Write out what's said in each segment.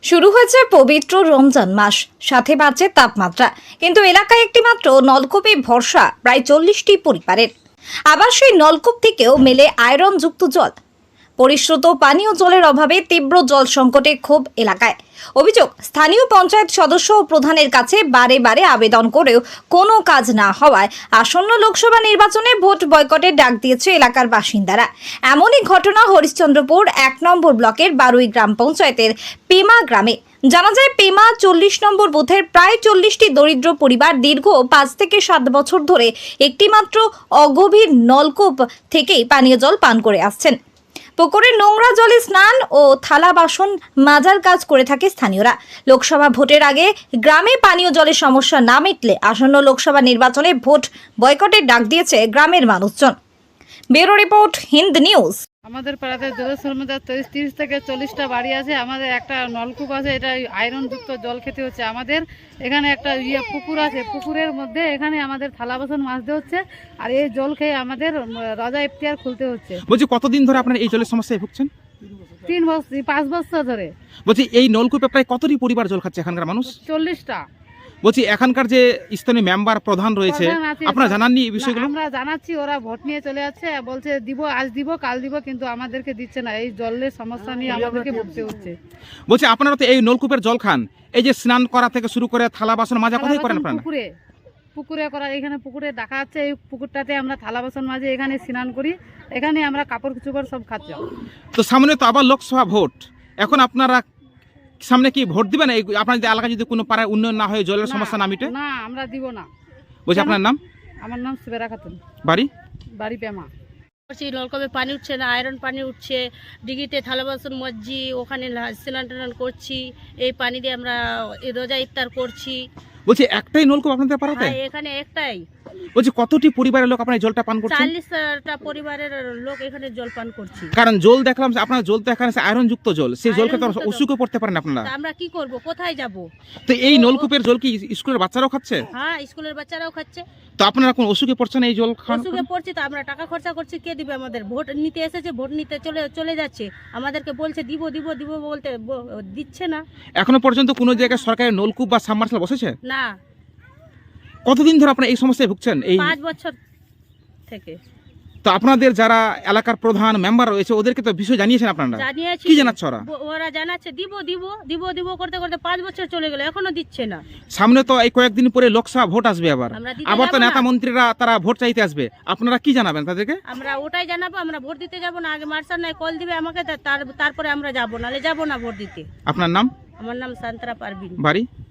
শুরু হয়েছে পবিত্র রমজান মাস, সাথে বাড়ছে তাপমাত্রা, কিন্তু এলাকায় একটি মাত্র নলকূপে ভরসা প্রায় 40টি পরিবারের। আবার সেই নলকূপ থেকেও মেলে আয়রনযুক্ত জল। পরিশ্রুত পানীয় জলের অভাবে তীব্র জল সংকটে ক্ষোভ এলাকায়। অভিযোগ, স্থানীয় পঞ্চায়েত সদস্য ও প্রধানের কাছে বারে বারে আবেদন করেও কোনো কাজ না হওয়ায় আসন্ন লোকসভা নির্বাচনে ভোট বয়কটের ডাক দিয়েছে এলাকার বাসিন্দারা। এমনই ঘটনা হরিশ্চন্দ্রপুর 1 নম্বর ব্লকের বারুই গ্রাম পঞ্চায়েতের পেমা গ্রামে। জানা যায়, পেমা 40 নম্বর বুথের প্রায় 40টি দরিদ্র পরিবার দীর্ঘ 5 থেকে 7 বছর ধরে একটিমাত্র অগভীর নলকূপ থেকেই পানীয় জল পান করে আসছেন। পুকুরের নোংরা জলে স্নান ও থালা বাসন মাজার কাজ করে থাকে স্থানীয়রা। লোকসভা ভোটের আগে গ্রামে পানীয় জলের সমস্যা না মিটলে আসন্ন লোকসভা নির্বাচনে ভোট বয়কটের ডাক দিয়েছে গ্রামের মানুষজন। Bureau report, Hind news. আমাদের পাড়াতে জলেশ্বর মধ্যে 30 থেকে 40টা বাড়ি আছে। আমাদের একটা নলকূপ আছে, এটা আয়রনযুক্ত জল খেতে হচ্ছে। আমাদের এখানে একটা পুকুর আছে, পুকুরের মধ্যে এখানে আমাদের থালা বাসন মাজতে হচ্ছে, আর এই জল খেয়ে আমাদের রাজা ইফতিয়ার খুলতে হচ্ছে। বলছি, কতদিন ধরে আপনারা এই জলের সমস্যায় ভুগছেন? 5 বছর ধরে। বলছি, এই নলকূপে প্রায় কতটি পরিবার জল খাচ্ছে এখানকার মানুষ? 40টা। বলছি, এখানকার যে স্থানীয় মেম্বার প্রধান রয়েছে, আপনারা জানাননি এই বিষয়গুলো? আমরা জানাচ্ছি, ওরা ভোট নিয়ে চলে যাচ্ছে, বলছে দিব, আজ দিব, কাল দিব, কিন্তু আমাদেরকে দিচ্ছে না। এই জলের সমস্যা নিয়ে আমাদেরকে ভুগতে হচ্ছে। বলছি, আপনারা তো এই নলকূপের জল খান, এই যে স্নান করা থেকে শুরু করে থালা বাসন মাজা কোথায় করেন আপনারা? পুকুরে করা, এখানে পুকুরে দেখা যাচ্ছে, এই পুকুরটাতে আমরা থালা বাসন মাঝে এখানে স্নান করি, এখানে আমরা কাপড় চোপড় সব খাচ্ছি। তো সামনে তো আবার লোকসভা ভোট, এখন আপনারা সামনে কি ভোট দিবেন? আপনার এলাকায় যদি কোনো পাড়ায় উন্নয়ন না হয়, জলের সমস্যা না মিটে? না, আমরা দিব না। বলছি, আপনার নাম? আমার নাম সুবেরা খাতুন, বাড়ি পেমা। নলকূপে পানি উঠছে না, আয়রন পানি উঠছে, ডিগিতে থালা বাসন মজ্জি, ওখানে স্নান টান করছি, এই পানি দিয়ে আমরা রোজা ইফতার করছি। বলছি, একটাই নলকূপ আপনাদের পাড়াতে? হ্যাঁ, এখানে একটাই। বলছি, কতটি পরিবারের লোক আপনার জলটা পান করছেন? 40টা পরিবারের লোক এখানে জল পান করছি। কারণ জল দেখলাম আপনার জল তো এখানে আয়রন যুক্ত জল, সেই জল খেতে অসুখে পড়তে পারেন আপনারা। আমরা কি করব, কোথায় যাব? তো এই নলকূপের জল কি স্কুলের বাচ্চারাও খাচ্ছে? হ্যাঁ, স্কুলের বাচ্চারাও খাচ্ছে। তো আপনারা কোন অসুখে পড়ছেন এই জল খান? অসুখে পড়ছি তো, আমরা টাকা খরচা করছি, কে দিবে আমাদের? ভোট নিতে এসেছে, ভোট নিতে চলে যাচ্ছে, আমাদেরকে বলছে দিব দিব দিব, বলতে দিচ্ছে না। এখনো পর্যন্ত কোনো জায়গায় সরকারের নলকূপ বা সাবমার্শাল বসেছে না। কতদিন ধরে আপনারা এই সমস্যায় ভুগছেন? এই 5 বছর থেকে। তো আপনাদের যারা এলাকার প্রধান মেম্বার রয়েছে, ওদেরকে তো বিষয় জানিয়েছেন আপনারা? জানিয়েছি। কি জানাচ্ছে ওরা? ওরা জানাচ্ছে দিব দিব দিব দিব করতে করতে 5 বছর চলে গেল, এখনো দিচ্ছে না। সামনে তো এই কয়েকদিন পরে লোকসভা ভোট আসবে, আবার তো যাব নেতা না। মন্ত্রীরা তারা ভোট চাইতে আসবে, আপনারা কি জানাবেন তাদেরকে? আমরা ওটাই জানাবো, আমরা ভোট দিতে যাব না। আগে মার্শাল নাই কল দিবে আমাকে, তারপরে আমরা যাব, নালে যাব না ভোট দিতে। আপনার নাম? আমার নাম সান্তরা পারভিন,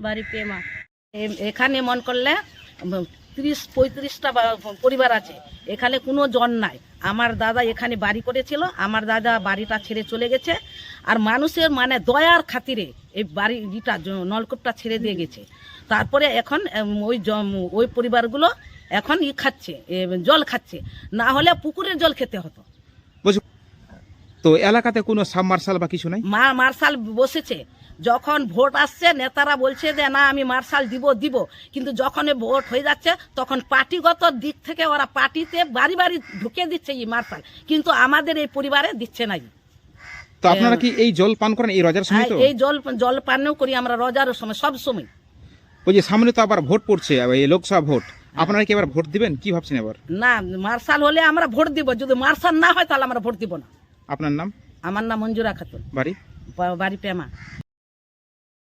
বাড়ি পেমা। এখানে মন করলে 30-35টা পরিবার আছে, এখানে কোনো জন নাই। আমার দাদা এখানে বাড়ি করেছিল, আমার দাদা বাড়িটা ছেড়ে চলে গেছে, আর মানুষের মানে দয়ার খাতিরে এই বাড়িটা নলকূপটা ছেড়ে দিয়ে গেছে। তারপরে এখন ওই পরিবারগুলো এখন খাচ্ছে, জল খাচ্ছে, না হলে পুকুরের জল খেতে হতো। তো এলাকাতে কোনো সাবমার্শাল বা কিছু নাই? মার্শাল বসেছে, যখন ভোট আসছে নেতারা বলছে যে না আমি মার্শাল দিব, কিন্তু যখন ভোট হয়ে যাচ্ছে তখন পার্টিগত দিক থেকে ওরা পার্টিতে বাড়ি বাড়ি ঢুকে দিচ্ছে এই মার্শাল, কিন্তু আমাদের এই পরিবারে দিচ্ছে না। তো আপনারা কি এই জল পান করেন এই রোজার সময়? এই জল পানও করি আমরা রোজার সময়, সব সময়। বলছি, সামনে তো আবার ভোট পড়ছে, এই লোকসভা ভোট, আপনারা কি এবার ভোট দিবেন? কি ভাবছেন এবার? না, মার্শাল হলে আমরা ভোট দিব, যদি মার্শাল না হয় তাহলে আমরা ভোট দিব না। আপনার নাম? আমার নাম মঞ্জুরা খাতুন, বাড়ি পেমা।